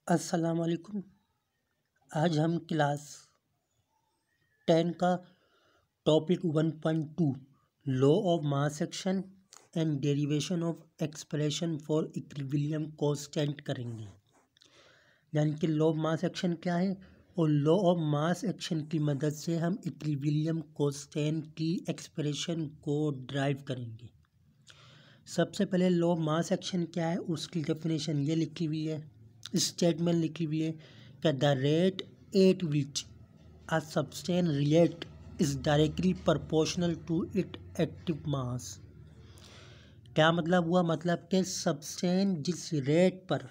अस्सलाम वालेकुम। आज हम क्लास 10 का topic 1.2 law of mass action and derivation of expression for equilibrium constant करेंगे। यानी कि लॉ ऑफ मास एक्शन क्या है और लॉ ऑफ मास एक्शन की मदद से हम इक्विलिब्रियम कांस्टेंट की एक्सप्रेशन को ड्राइव करेंगे। सबसे पहले लॉ ऑफ मास एक्शन क्या है उसकी डेफिनेशन ये लिखी हुई है, स्टेटमेंट लिखी हुई है कि the rate at which a substance react is directly proportional to it active mass. क्या मतलब हुआ? मतलब कि सब्सटेंस जिस रेट पर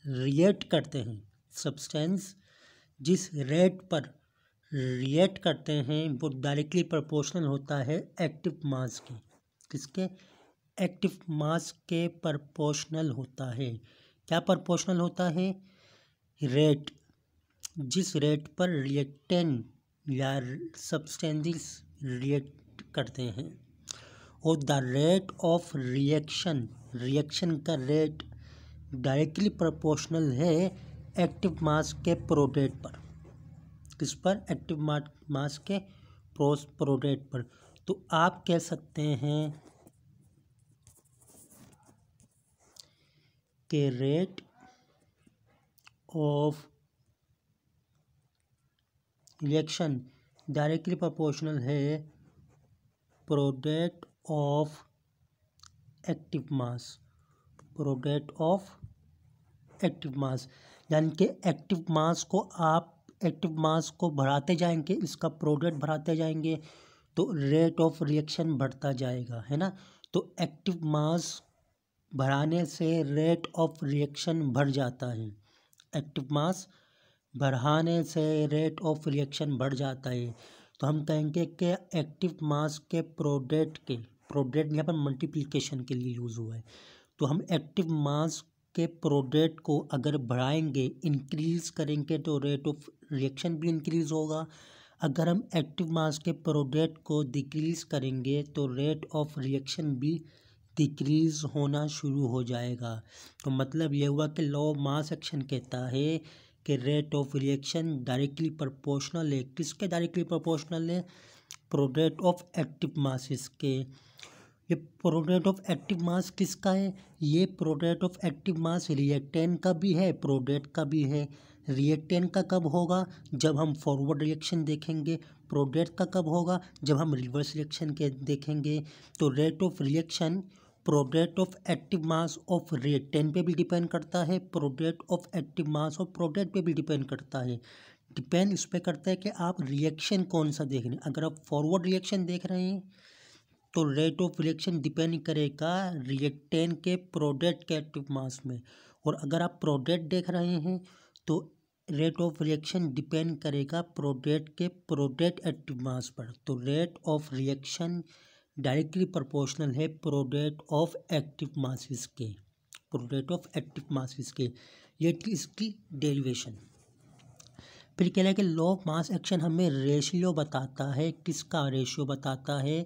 रिएक्ट करते हैं, सब्सटेंस जिस रेट पर रिएक्ट करते हैं वो डायरेक्टली प्रोपोर्शनल होता है एक्टिव मास के। किसके? एक्टिव मास के प्रोपोर्शनल होता है। क्या प्रोपोर्शनल होता है? रेट, जिस रेट पर रिएक्टेंट या सब्सटेंसेस रिएक्ट करते हैं, और the rate of reaction, reaction का रेट डायरेक्टली प्रोपोर्शनल है एक्टिव मास के प्रोडक्ट पर। किस पर? एक्टिव मास के प्रोडक्ट पर। तो आप कह सकते हैं कि rate of reaction directly proportional है product of active mass, product of active mass. यानी कि एक्टिव मास को आप एक्टिव मास को बढ़ाते जाएंगे, इसका प्रोडक्ट बढ़ाते जाएंगे तो रेट ऑफ रिएक्शन बढ़ता जाएगा, है ना। तो एक्टिव मास बढ़ाने से रेट ऑफ रिएक्शन बढ़ जाता है। एक्टिव मास बढ़ाने से रेट ऑफ रिएक्शन बढ़ जाता है। तो हम कहेंगे कि एक्टिव मास के प्रोडक्ट यहाँ पर मल्टीप्लिकेशन के लिए यूज़ हुआ है। तो हम एक्टिव मास के प्रोडक्ट को अगर बढ़ाएंगे, इंक्रीज़ करेंगे तो रेट ऑफ रिएक्शन भी इंक्रीज़ होगा। अगर हम एक्टिव मास के प्रोडक्ट को डिक्रीज़ करेंगे तो रेट ऑफ रिएक्शन भी डिक्रीज़ होना शुरू हो जाएगा। तो मतलब ये हुआ कि लॉ ऑफ मास एक्शन कहता है कि rate of reaction directly proportional है। किसके डायरेक्टली प्रोपोर्शनल है? प्रोडक्ट ऑफ एक्टिव मासेस के। ये प्रोडक्ट ऑफ एक्टिव मास किसका है? ये product of active mass reactant का भी है, प्रोडक्ट का भी है। रिएक्टेंट का कब होगा? जब हम फॉरवर्ड रिएक्शन देखेंगे। प्रोडक्ट का कब होगा? जब हम रिवर्स रिएक्शन के देखेंगे। तो rate of reaction product of active mass of reactant पे भी डिपेंड करता है, product of active mass of product पे भी डिपेंड करता है। डिपेंड इस पे करता है कि आप रिएक्शन कौन सा देख रहे हैं। अगर आप फॉरवर्ड रिएक्शन देख रहे हैं तो रेट ऑफ रिएक्शन डिपेंड करेगा रिएक्टेंट के प्रोडक्ट के एक्टिव मास में, और अगर आप प्रोडक्ट देख रहे हैं तो रेट ऑफ रिएक्शन डिपेंड करेगा प्रोडक्ट के प्रोडक्ट एक्टिव मास पर। तो rate of reaction directly proportional है प्रोडक्ट ऑफ एक्टिव मासेस के, प्रोडक्ट ऑफ एक्टिव मासेस के। ये इसकी डेरिवेशन। फिर कह रहा है कि लॉ ऑफ मास एक्शन हमें रेशियो बताता है। किसका रेशियो बताता है?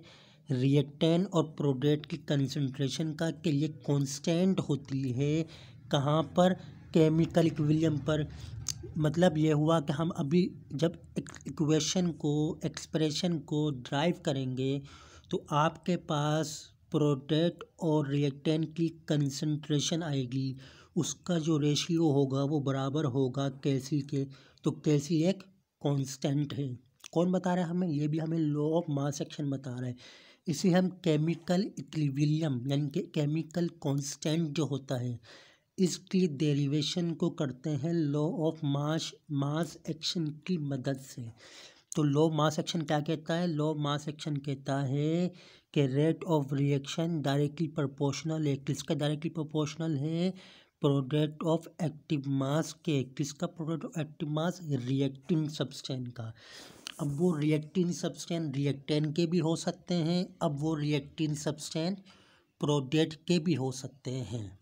रिएक्टेंट और प्रोडक्ट की कंसंट्रेशन का, के लिए कांस्टेंट होती है। कहाँ पर? केमिकल इक्विलिब्रियम पर। मतलब ये हुआ कि हम अभी जब इक्वेशन को, एक्सप्रेशन को ड्राइव करेंगे तो आपके पास प्रोडक्ट और रिएक्टेंट की कंसंट्रेशन आएगी, उसका जो रेशियो होगा वो बराबर होगा कैसी के। तो कैसी एक कांस्टेंट है। कौन बता रहा है हमें? ये भी हमें लॉ ऑफ मास एक्शन बता रहा है। इसे हम केमिकल इक्विलिब्रियम यानी कि केमिकल कांस्टेंट जो होता है इसकी डेरिवेशन को करते हैं लॉ ऑफ मास एक्शन की मदद से। तो लॉ ऑफ मास एक्शन क्या कहता है? लॉ ऑफ मास एक्शन कहता है कि rate of reaction directly proportional है। किसका डायरेक्टली प्रोपोर्शनल है? प्रोडक्ट ऑफ एक्टिव मास के। किसका product of active mass? Reacting substance का। अब वो रिएक्टिंग सब्सटेंस रिएक्टेंट के भी हो सकते हैं, अब वो रिएक्टिंग सब्सटेंस प्रोडक्ट के भी हो सकते हैं।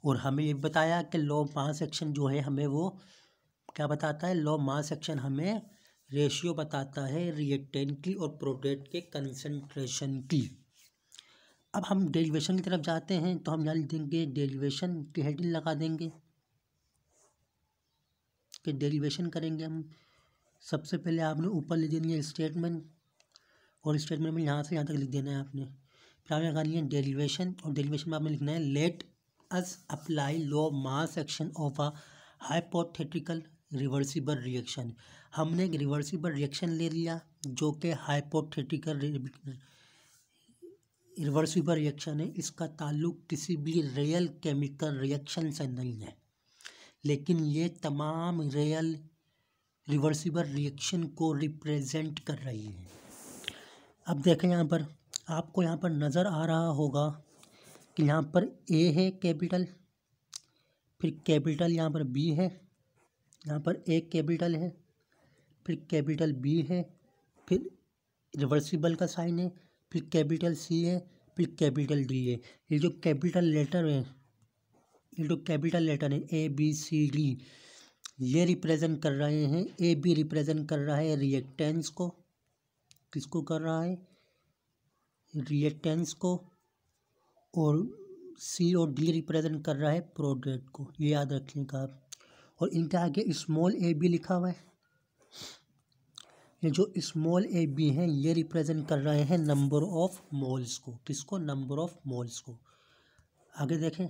और हमें ये बताया कि लॉ ऑफ मास एक्शन जो है हमें वो क्या बताता है? लॉ ऑफ मास एक्शन हमें रेशियो बताता है रिएक्टेंट की और प्रोडक्ट के कंसंट्रेशन की। अब हम डेरिवेशन की तरफ जाते हैं तो हम यहाँ लिख देंगे डेरिवेशन की हेडिंग लगा देंगे। इसके डेरिवेशन करेंगे हम। सबसे पहले आपने ऊपर लिख देनी है स्टेटमेंट, और स्टेटमेंट में यहाँ से यहाँ तक लिख देना है आपने। फिर आपने लगानी है डेरिवेशन, और डेरिवेशन में आपने लिखना है let us apply law of mass action of a hypothetical reversible reaction. हमने एक रिवर्सिबल रिएक्शन ले लिया जो कि हाइपोथेटिकल रिवर्सिबल रिएक्शन है। इसका ताल्लुक किसी भी रियल केमिकल रिएक्शन से नहीं है, लेकिन ये तमाम रियल रिवर्सिबल रिएक्शन को रिप्रेजेंट कर रही है। अब देखें यहाँ पर, आपको यहाँ पर नज़र आ रहा होगा कि यहाँ पर ए है कैपिटल, फिर कैपिटल यहाँ पर बी है, यहाँ पर ए कैपिटल है, फिर कैपिटल बी है, फिर रिवर्सिबल का साइन है, फिर कैपिटल सी है, फिर कैपिटल डी है। ये जो कैपिटल लेटर है, ये जो कैपिटल लेटर है ए बी सी डी, ये रिप्रेजेंट कर रहे हैं, ए बी रिप्रेजेंट कर रहा है रिएक्टेंस को, किसको कर रहा है, रिएक्टेंस को, और सी और डी रिप्रेजेंट कर रहा है प्रोडक्ट को, ये याद रखिएगा आप। और इनके आगे स्मॉल ए बी लिखा हुआ है, ये जो स्मॉल ए बी है ये रिप्रेजेंट कर रहे हैं नंबर ऑफ मोल्स को, किसको, नंबर ऑफ मोल्स को। आगे देखें,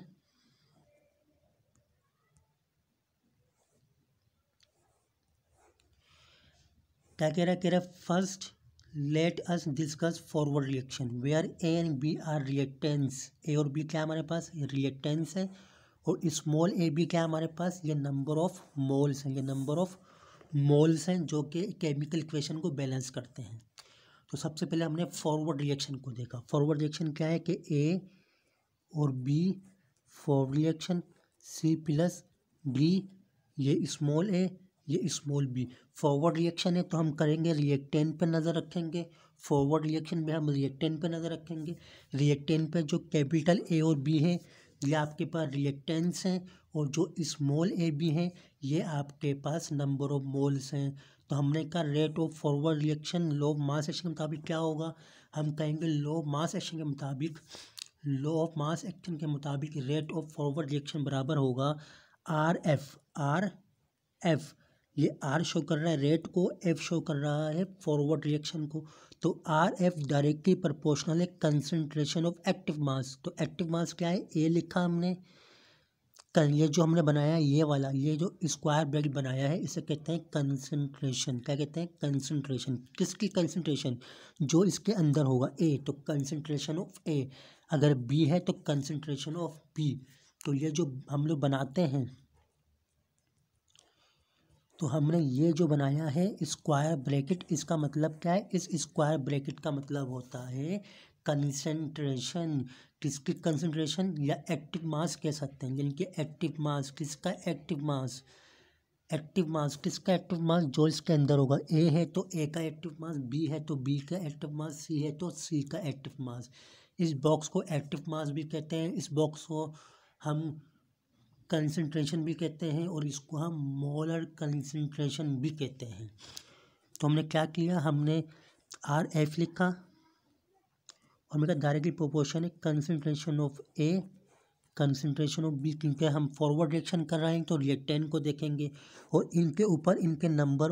क्या कह रहा है, first let us discuss forward reaction where A and B are reactants. A और बी क्या हमारे पास रिएक्टेंस है, और स्मॉल ए बी क्या हमारे पास, ये नंबर ऑफ मोल्स हैं, ये नंबर ऑफ मोल्स हैं जो कि केमिकल इक्वेशन को बैलेंस करते हैं। तो सबसे पहले हमने फॉरवर्ड रिएक्शन को देखा। फॉरवर्ड रिएक्शन क्या है कि ए और B forward reaction, C plus D, ये स्मॉल ए, ये स्मॉल बी फॉरवर्ड रिएक्शन है। तो हम करेंगे रिएक्टेंट पे नज़र रखेंगे, फॉरवर्ड रिएक्शन में हम रिएक्टेंट पे नज़र रखेंगे। रिएक्टेंट पे जो कैपिटल ए और बी है ये आपके पास रिएक्टेंस हैं, और जो स्मॉल ए बी हैं ये आपके पास नंबर ऑफ मोल्स हैं। तो हमने कहा rate of forward reaction law of mass action के मुताबिक क्या होगा, हम कहेंगे लॉ ऑफ मास एक्शन के मुताबिक, लॉ ऑफ मास एक्शन के मुताबिक रेट ऑफ फॉरवर्ड रिएक्शन बराबर होगा आर एफ। आर एफ, ये आर शो कर रहा है रेट को, एफ शो कर रहा है फॉरवर्ड रिएक्शन को। तो आर एफ डायरेक्टली प्रोपोर्शनल है कंसंट्रेशन ऑफ एक्टिव मास। तो एक्टिव मास क्या है, ए लिखा हमने, ये जो हमने बनाया ये वाला, ये जो स्क्वायर ब्रैकेट बनाया है इसे कहते हैं कंसंट्रेशन। क्या कहते हैं, कंसंट्रेशन। किसकी कंसंट्रेशन, जो इसके अंदर होगा ए, तो कंसंट्रेशन ऑफ ए। अगर बी है तो कंसंट्रेशन ऑफ बी। तो ये जो हम लोग बनाते हैं, तो हमने ये जो बनाया है स्क्वायर ब्रैकेट, इसका मतलब क्या है, इस स्क्वायर ब्रैकेट का मतलब होता है कंसंट्रेशन। किसकी कंसंट्रेशन, या एक्टिव मास कह सकते हैं, यानी कि एक्टिव मास। किसका एक्टिव मास, एक्टिव मास किसका एक्टिव मास, जो इसके अंदर होगा। ए है तो ए का एक्टिव मास, बी है तो बी का एक्टिव मास, सी है तो सी का एक्टिव मास। इस बॉक्स को एक्टिव मास भी कहते हैं, इस बॉक्स को हम कंसंट्रेशन भी कहते हैं, और इसको हम मोलर कंसंट्रेशन भी कहते हैं। तो हमने क्या किया, हमने आर एफ लिखा, और मेरा डायरेक्टली प्रोपोर्शन है concentration of A concentration of B. क्योंकि हम फॉरवर्ड रिएक्शन कर रहे हैं तो रिएक्टेंट को देखेंगे, और इनके ऊपर इनके नंबर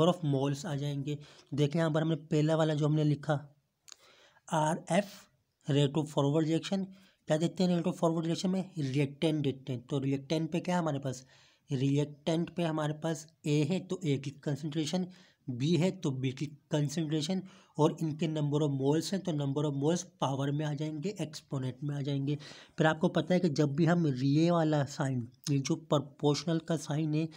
ऑफ मोल्स आ जाएंगे। देखें यहाँ पर हमने पहला वाला जो हमने लिखा R F rate of forward reaction, क्या देते हैं रेट ऑफ फॉरवर्ड रिएक्शन में, रिएक्टेंट देते हैं। तो रिएक्टेंट पे क्या है हमारे पास, रिएक्टेंट पे हमारे पास ए है तो ए की कंसंट्रेशन, बी है तो बी की कंसंट्रेशन, और इनके नंबर ऑफ मोल्स हैं तो नंबर ऑफ मोल्स पावर में आ जाएंगे, एक्सपोनेंट में आ जाएंगे। फिर आपको पता है कि जब भी हम ये वाला साइन, ये जो प्रोपोर्शनल का साइन है,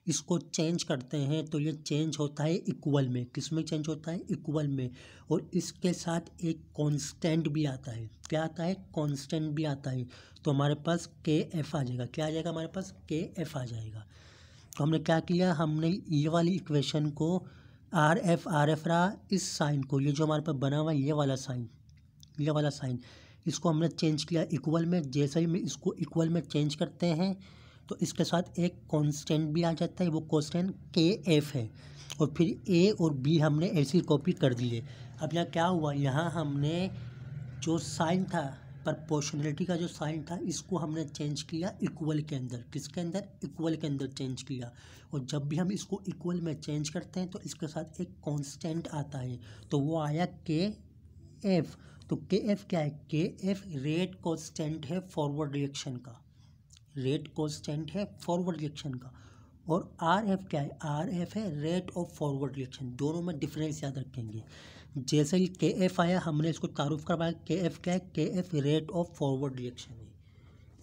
इसको चेंज करते हैं तो ये चेंज होता है इक्वल में। किस में चेंज होता है, इक्वल में। और इसके साथ एक कांस्टेंट भी आता है, क्या आता है, कांस्टेंट भी आता है। तो हमारे पास के एफ आ जाएगा, क्या आ जाएगा हमारे पास, के एफ आ जाएगा। तो हमने क्या किया, हमने ये वाली इक्वेशन को आर एफ रहा, इस साइन को, ये जो हमारे पास बना हुआ है ये वाला साइन, इसको हमने चेंज किया इक्वल में। जैसे ही हम इसको इक्वल में चेंज करते हैं तो इसके साथ एक कांस्टेंट भी आ जाता है, वो कांस्टेंट के एफ है। और फिर ए और बी हमने ऐसी कॉपी कर दिए। अब यहाँ क्या हुआ, यहाँ हमने जो साइन था प्रोपोर्शनलिटी का जो साइन था इसको हमने चेंज किया इक्वल के अंदर। किसके अंदर? इक्वल के अंदर चेंज किया। और जब भी हम इसको इक्वल में चेंज करते हैं तो इसके साथ एक कांस्टेंट आता है, तो वो आया के एफ। तो के एफ क्या है? के एफ रेट कांस्टेंट है फॉरवर्ड रिएक्शन का, रेट कांस्टेंट है फॉरवर्ड रिएक्शन का। और आर एफ क्या है? आर एफ है रेट ऑफ फॉरवर्ड रिएक्शन। दोनों में डिफरेंस याद रखेंगे। जैसे ही के एफ आया हमने इसको तारुफ करवाया। के एफ क्या है? के F rate of forward reaction है,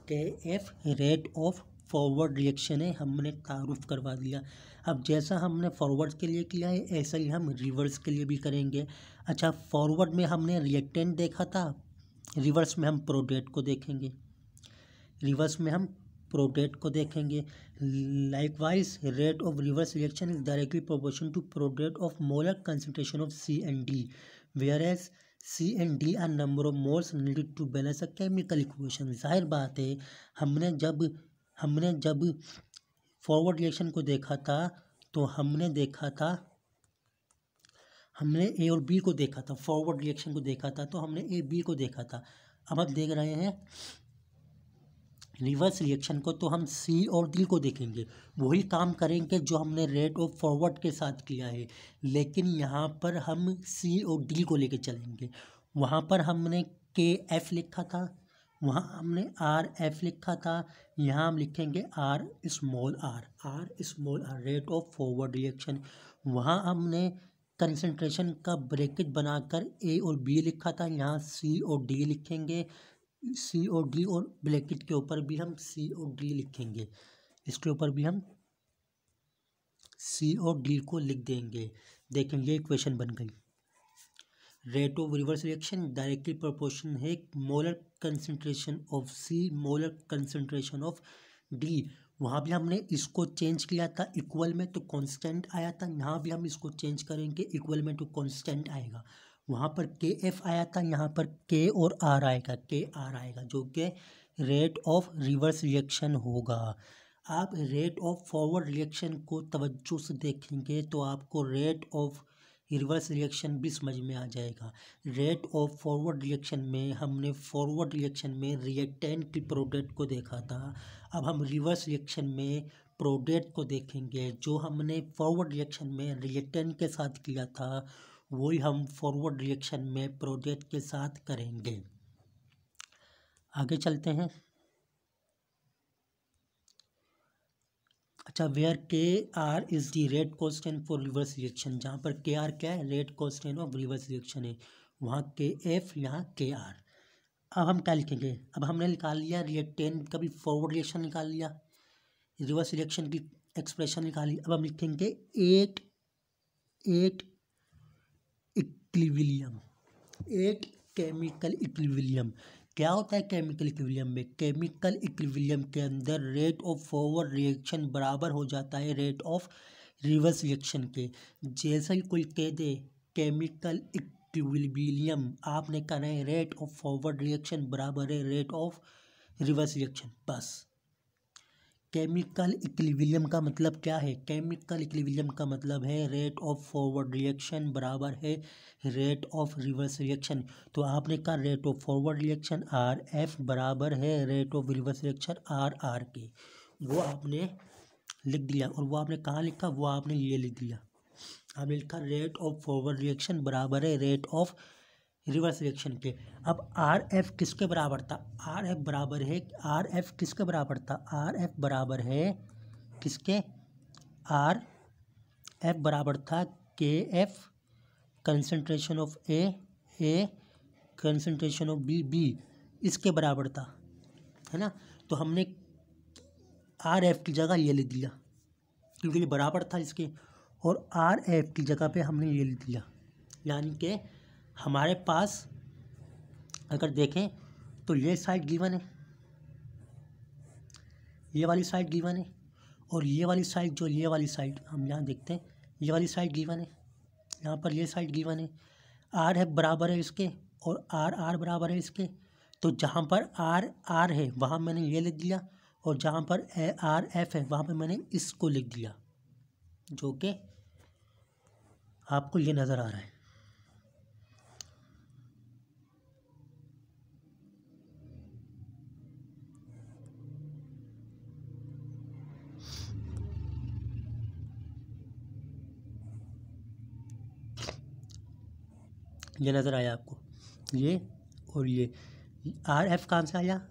के F rate of forward reaction है, हमने तारुफ करवा दिया। अब जैसा हमने फॉरवर्ड के लिए किया है ऐसा ही हम रिवर्स के लिए भी करेंगे। अच्छा, फॉरवर्ड में हमने रिएक्टेंट देखा था, रिवर्स में हम प्रोडक्ट को देखेंगे, रिवर्स में हम प्रोडक्ट को देखेंगे। Likewise rate of reverse reaction is directly proportional to product of molar concentration of C and D, whereas C and D are number of moles needed to balance a chemical equation. जाहिर बात है, हमने जब forward reaction को देखा था तो हमने ए और बी को देखा था। फॉरवर्ड रिएक्शन को देखा था तो हमने ए बी को देखा था। अब हम देख रहे हैं रिवर्स रिएक्शन को, तो हम सी और डी को देखेंगे। वही काम करेंगे जो हमने रेट ऑफ फॉरवर्ड के साथ किया है, लेकिन यहाँ पर हम सी और डी को लेके चलेंगे। वहाँ पर हमने के एफ लिखा था, वहाँ हमने आर एफ लिखा था, यहाँ हम लिखेंगे R small R rate of forward reaction. वहाँ हमने कंसंट्रेशन का ब्रैकेट बनाकर ए और बी लिखा था, यहाँ सी और डी लिखेंगे। सी और डी और ब्रैकेट के ऊपर भी हम सी और डी लिखेंगे, इसके ऊपर भी हम सी और डी को लिख देंगे। देखेंगे इक्वेशन बन गई। Rate of reverse reaction directly proportional है molar concentration of C molar concentration of D. वहाँ भी हमने इसको चेंज किया था इक्वल में तो कांस्टेंट आया था, यहाँ भी हम इसको चेंज करेंगे इक्वल में तो कांस्टेंट आएगा। वहाँ पर के एफ आया था, यहाँ पर के और आर आएगा, के आर आएगा, जो कि रेट ऑफ रिवर्स रिएक्शन होगा। आप रेट ऑफ फॉरवर्ड रिएक्शन को तवज्जो से देखेंगे तो आपको रेट ऑफ रिवर्स रिएक्शन भी समझ में आ जाएगा। रेट ऑफ फॉरवर्ड रिएक्शन में हमने फॉरवर्ड रिएक्शन में रिएक्टेंट की प्रोडक्ट को देखा था, अब हम रिवर्स रिएक्शन में प्रोडक्ट को देखेंगे। जो हमने फॉरवर्ड रिएक्शन में रिएक्टेंट के साथ किया था वही हम फॉरवर्ड रिएक्शन में प्रोडक्ट के साथ करेंगे। आगे चलते हैं। अच्छा, where K R is the rate constant for reverse reaction, जहाँ पर के आर क्या है? Rate constant of reverse reaction है, वहाँ के एफ, यहाँ के आर। अब हम क्या लिखेंगे? अब हमने निकाल लिया रिएक्टेंट का भी फॉरवर्ड रिएक्शन निकाल लिया, रिवर्स रिएक्शन की एक्सप्रेशन निकाली। अब हम लिखेंगे at equilibrium, at chemical equilibrium. क्या होता है केमिकल इक्विलिब्रियम में? केमिकल इक्विलिब्रियम के अंदर रेट ऑफ फॉरवर्ड रिएक्शन बराबर हो जाता है रेट ऑफ रिवर्स रिएक्शन के। जैसे ही कोई कह दे केमिकल इक्विलिब्रियम, आपने कहना है रेट ऑफ फॉरवर्ड रिएक्शन बराबर है रेट ऑफ रिवर्स रिएक्शन, बस। केमिकल इक्विलिब्रियम का मतलब क्या है? केमिकल इक्विलिब्रियम का मतलब है रेट ऑफ फॉरवर्ड रिएक्शन बराबर है रेट ऑफ रिवर्स रिएक्शन। तो आपने कहा rate of forward reaction R F बराबर है rate of reverse reaction R R के, वो आपने लिख दिया। और वो आपने कहाँ लिखा? वो आपने ये लिख दिया, आपने लिखा रेट ऑफ फॉरवर्ड रिएक्शन बराबर है रेट ऑफ रिवर्स रिएक्शन के। अब आर एफ किसके बराबर था? आर एफ बराबर है, आर एफ किसके बराबर था? आर एफ बराबर है किसके? आर एफ बराबर था K F concentration of A concentration of B, इसके बराबर था, है ना। तो हमने आर एफ की जगह ये लिख दिया क्योंकि ये बराबर था इसके, और आर एफ की जगह पे हमने ये लिख दिया। यानी कि हमारे पास अगर देखें तो ये साइड गिवन है, ये वाली साइड गिवन है, और ये वाली साइड जो ये वाली साइड हम यहाँ देखते हैं ये वाली साइड गिवन है, यहाँ पर ये साइड गिवन है। आर एफ बराबर है इसके और आर आर बराबर है इसके। तो जहाँ पर आर आर है वहाँ मैंने ये लिख दिया, और जहाँ पर आर एफ है वहाँ पर मैंने इसको लिख दिया, जो कि आपको ये नज़र आ रहा है। ये नज़र आया आपको, ये और ये आर एफ कहाँ से आया,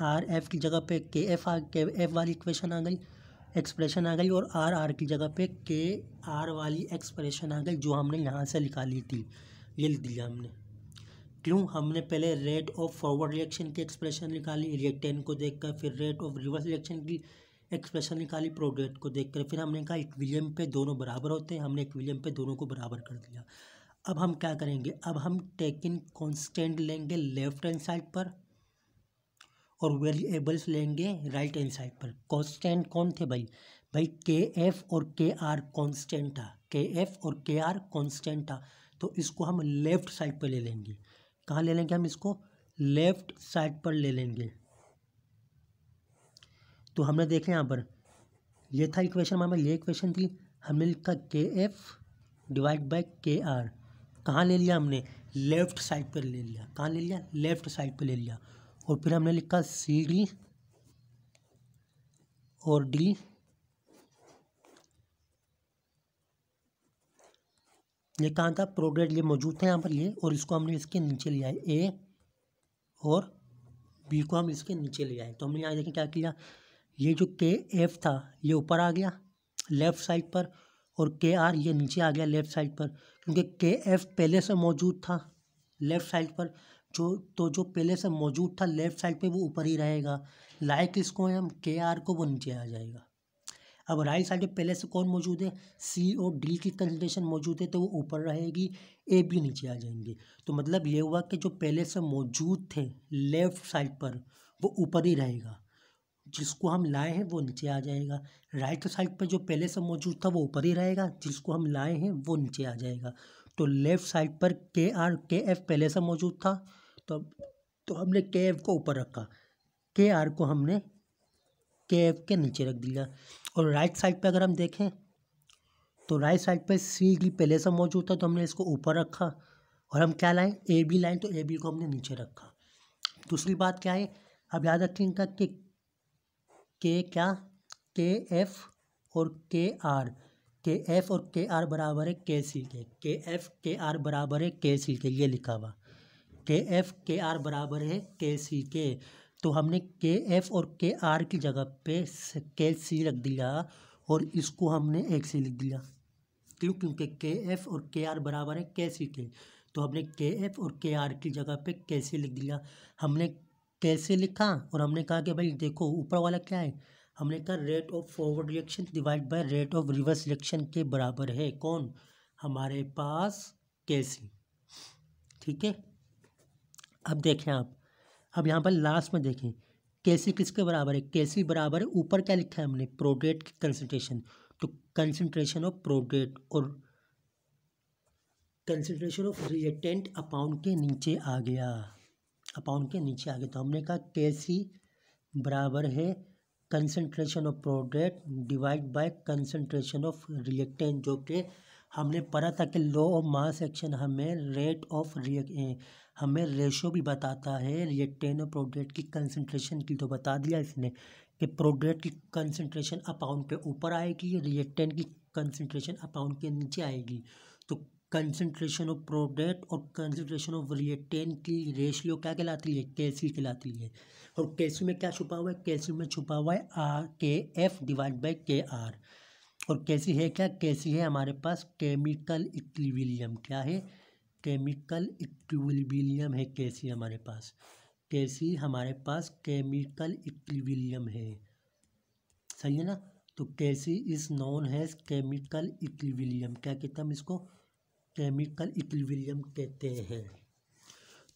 आर एफ की जगह पे के एफ वाली इक्वेशन आ गई, एक्सप्रेशन आ गई, और आर आर की जगह पे के आर वाली एक्सप्रेशन आ गई जो हमने यहाँ से निकाली थी, ये लिख दिया हमने। क्यों, हमने पहले रेट ऑफ फॉरवर्ड रिएक्शन की एक्सप्रेशन निकाली रिएक्टेंट को देखकर, फिर रेट ऑफ रिवर्स रिएक्शन की एक्सप्रेशन निकाली प्रोडक्ट को देखकर, फिर हमने कहा इक्विलिब्रियम पे दोनों बराबर होते हैं, हमने इक्विलिब्रियम पे दोनों को बराबर कर दिया। अब हम क्या करेंगे, अब हम टेकिन कांस्टेंट लेंगे लेफ्ट हैंड साइड पर और वेरिएबल्स लेंगे राइट हैंड साइड पर। कांस्टेंट कौन थे भाई, के एफ और के आर कांस्टेंट था, के एफ और के आर कांस्टेंट था, तो इसको हम लेफ्ट साइड पर ले लेंगे। कहाँ ले लेंगे हम इसको, लेफ्ट साइड पर ले लेंगे। तो हमने देखा यहाँ पर ये था इक्वेशन, हमारे ये इक्वेशन थी, हमने लिखा के एफ डिवाइड बाय के आर, कहाँ ले लिया हमने, लेफ्ट साइड पर ले लिया। कहाँ ले लिया, लेफ्ट साइड पर ले लिया। और फिर हमने लिखा सी डी और डी, ये कहाँ था, प्रोडक्ट ये मौजूद था यहाँ पर ये, और इसको हमने इसके नीचे ले आए, ए और बी को हम इसके नीचे ले आए। तो हमने यहाँ देखें क्या किया, ये जो के एफ था ये ऊपर आ गया लेफ़्ट साइड पर, और के आर ये नीचे आ गया लेफ़्ट साइड पर, क्योंकि के एफ पहले से मौजूद था लेफ़्ट साइड पर, जो पहले से मौजूद था लेफ़्ट साइड पे वो ऊपर ही रहेगा। लाइक इसको है हम के आर को, वो नीचे आ जाएगा। अब राइट साइड पे पहले से कौन मौजूद है, सी और डी की कंसंट्रेशन मौजूद है, तो वो ऊपर रहेगी, ए बी नीचे आ जाएंगे। तो मतलब ये हुआ कि जो पहले से मौजूद थे लेफ़्ट साइड पर वो ऊपर ही रहेगा, जिसको हम लाए हैं वो नीचे आ जाएगा। राइट साइड पर जो पहले से मौजूद था वो ऊपर ही रहेगा, जिसको हम लाए हैं वो नीचे आ जाएगा। तो लेफ़्ट साइड पर के आर के एफ पहले से मौजूद था, तो हमने के एफ को ऊपर रखा, के आर को हमने के एफ के नीचे रख दिया। और राइट साइड पे अगर हम देखें तो राइट साइड पे सी डी पहले से मौजूद था, तो हमने इसको ऊपर रखा, और हम क्या लाएं, ए बी लाइन, तो ए बी को हमने नीचे रखा। दूसरी बात क्या है, अब याद रखिएगा कि के एफ और के आर, के एफ और के आर बराबर है के सी के एफ के आर बराबर है के सी के, ये लिखा हुआ के एफ के आर बराबर है के सी के। तो हमने के एफ और के आर की जगह पे के सी रख दिया, और इसको हमने एक सी लिख दिया। क्यों, क्योंकि के एफ और के आर बराबर है के सी के, तो हमने के एफ और के आर की जगह पे के सी लिख दिया। हमने कैसे लिखा, और हमने कहा कि भाई देखो ऊपर वाला क्या है, हमने कहा rate of forward reaction divide by rate of reverse reaction के बराबर है कौन, हमारे पास के सी। ठीक है, अब देखें आप, अब यहाँ पर लास्ट में देखें के सी किसके बराबर है, के सी बराबर है, ऊपर क्या लिखा है हमने, प्रोडक्ट की कंसंट्रेशन, तो कंसंट्रेशन ऑफ प्रोडक्ट और कंसंट्रेशन ऑफ रिएक्टेंट अपॉन के नीचे आ गया, अपॉन के नीचे आ गया। तो हमने कहा के सी बराबर है concentration of product divide by concentration of reactant, जो कि हमने पढ़ा था कि लॉ ऑफ मास एक्शन हमें रेट ऑफ हमें रेशो भी बताता है रिएक्टेंट और प्रोडक्ट की कंसंट्रेशन की। तो बता दिया इसने कि प्रोडक्ट की कंसंट्रेशन अपॉन पे ऊपर आएगी, रिएक्टेंट की कंसंट्रेशन अपॉन के नीचे आएगी। तो कंसंट्रेशन ऑफ प्रोडक्ट और कंसंट्रेशन ऑफ रिएक्टेंट की रेशियो क्या कहलाती है, केसी कहलाती है। और केसी में क्या छुपा हुआ है, केसी में छुपा हुआ है आर के एफ डिवाइड बाय के आर। और केसी है क्या, केसी है हमारे पास केमिकल इक्विलिब्रियम, क्या है, केमिकल इक्विलिब्रियम है केसी हमारे पास, केसी हमारे पास केमिकल इक्विलिब्रियम है, सही है ना। तो KC is known as chemical equilibrium, क्या कहते हैं हम इसको, केमिकल इक्विलिब्रियम कहते हैं।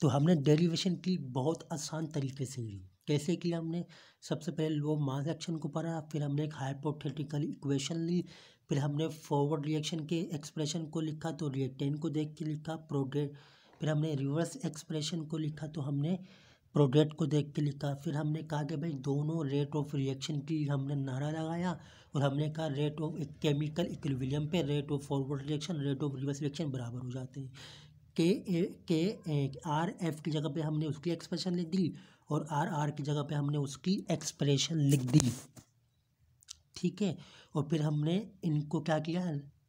तो हमने डेरिवेशन की बहुत आसान तरीके से ली, कैसे किया हमने, सबसे पहले लॉ ऑफ मास एक्शन को पढ़ा, फिर हमने एक हाइपोथेटिकल इक्वेशन ली, फिर हमने फॉरवर्ड रिएक्शन के एक्सप्रेशन को लिखा तो रिएक्टेंट को देख के लिखा प्रोडक्ट, फिर हमने रिवर्स एक्सप्रेशन को लिखा तो हमने प्रोडक्ट को देख के लिखा। फिर हमने कहा कि भाई दोनों रेट ऑफ रिएक्शन की हमने नारा लगाया, और हमने कहा रेट ऑफ केमिकल इक्विलिब्रियम पे rate of forward reaction rate of reverse reaction बराबर हो जाते हैं। के आर एफ की जगह पे हमने उसकी एक्सप्रेशन लिख दी, और आर आर की जगह पे हमने उसकी एक्सप्रेशन लिख दी, ठीक है। और फिर हमने इनको क्या किया,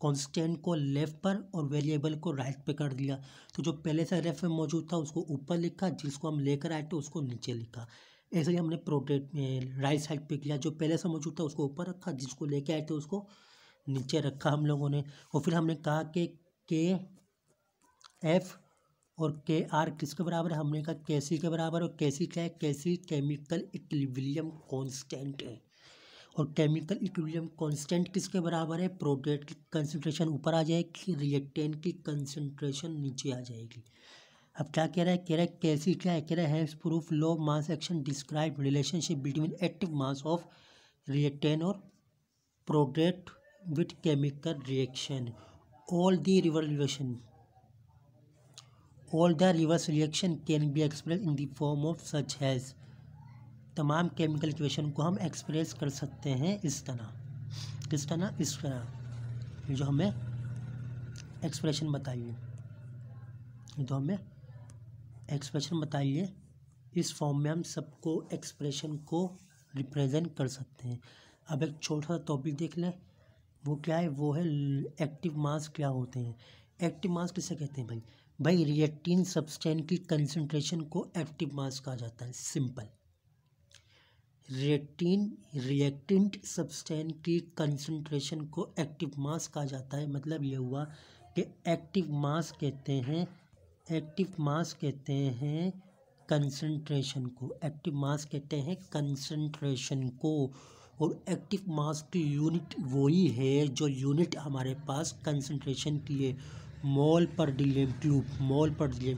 कांस्टेंट को लेफ्ट पर और वेरिएबल को राइट पे कर दिया। तो जो पहले से रेफ में मौजूद था उसको ऊपर लिखा, जिसको हम लेकर आए थे उसको नीचे लिखा। ऐसे ही हमने प्रोडक्ट राइट साइड पे किया, जो पहले से मौजूद था उसको ऊपर रखा, जिसको लेके आए थे उसको नीचे रखा हम लोगों ने। और फिर हमने कहा कि के एफ और के आर किसके बराबर है, हमने कहा के सी के बराबर। और के सी क्या है, के सी केमिकल इक्विलिब्रियम कांस्टेंट है। और केमिकल इक्विलिब्रियम कांस्टेंट किसके बराबर है, प्रोडक्ट की कंसंट्रेशन ऊपर आ जाएगी, रिएक्टेंट की कंसंट्रेशन नीचे आ जाएगी। अब क्या कह रहा है, कह रहा है के सी क्या है, कह रहा है has proof law of mass action describe relationship between active mass of reactant और product with chemical reaction. All the reverse reaction can be express in the form of such has. तमाम केमिकल इक्वेशन को हम express कर सकते हैं इस तरह, किस तरह, इस तरह। जो हमें एक्सप्रेशन बताइए, तो हमें एक्सप्रेशन बताइए, इस फॉर्म में हम सबको एक्सप्रेशन को रिप्रेजेंट कर सकते हैं। अब एक छोटा सा टॉपिक देख लें, वो क्या है, वो है एक्टिव मास क्या होते हैं। एक्टिव मास किसे कहते हैं भाई रिएक्टिंग सब्सटेंस की कंसंट्रेशन को एक्टिव मास कहा जाता है। सिंपल, रिएक्टेंट सब्सटेंस की कंसंट्रेशन को एक्टिव मास कहा जाता है। मतलब ये हुआ कि एक्टिव मास कहते हैं कंसंट्रेशन को, एक्टिव मास कहते हैं कंसंट्रेशन को। और एक्टिव मास की यूनिट वही है जो यूनिट हमारे पास कंसंट्रेशन की है, मोल पर डिलियम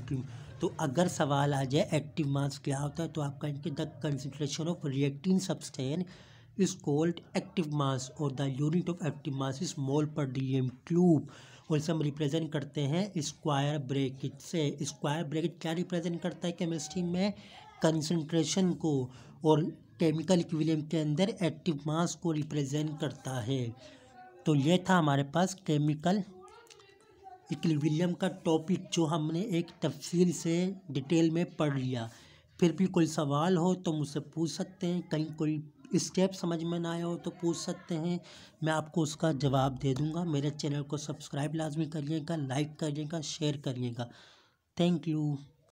क्यूब। तो अगर सवाल आ जाए एक्टिव मास क्या होता है, तो आप कहेंगे the concentration of reacting substance is called active mass और the unit of active mass is mole per डिलियम क्यूब। और इसे हम रिप्रेजेंट करते हैं स्क्वायर ब्रैकेट से। स्क्वायर ब्रैकेट क्या रिप्रेजेंट करता है केमिस्ट्री में, कंसंट्रेशन को, और केमिकल इक्विलिब्रियम के अंदर एक्टिव मास को रिप्रेजेंट करता है। तो ये था हमारे पास केमिकल इक्विलिब्रियम का टॉपिक, जो हमने एक तफसील से डिटेल में पढ़ लिया। फिर भी कोई सवाल हो तो मुझसे पूछ सकते हैं, कहीं कोई स्टेप समझ में ना आया हो तो पूछ सकते हैं, मैं आपको उसका जवाब दे दूंगा। मेरे चैनल को सब्सक्राइब लाजमी करिएगा, लाइक करिएगा, शेयर करिएगा। Thank you.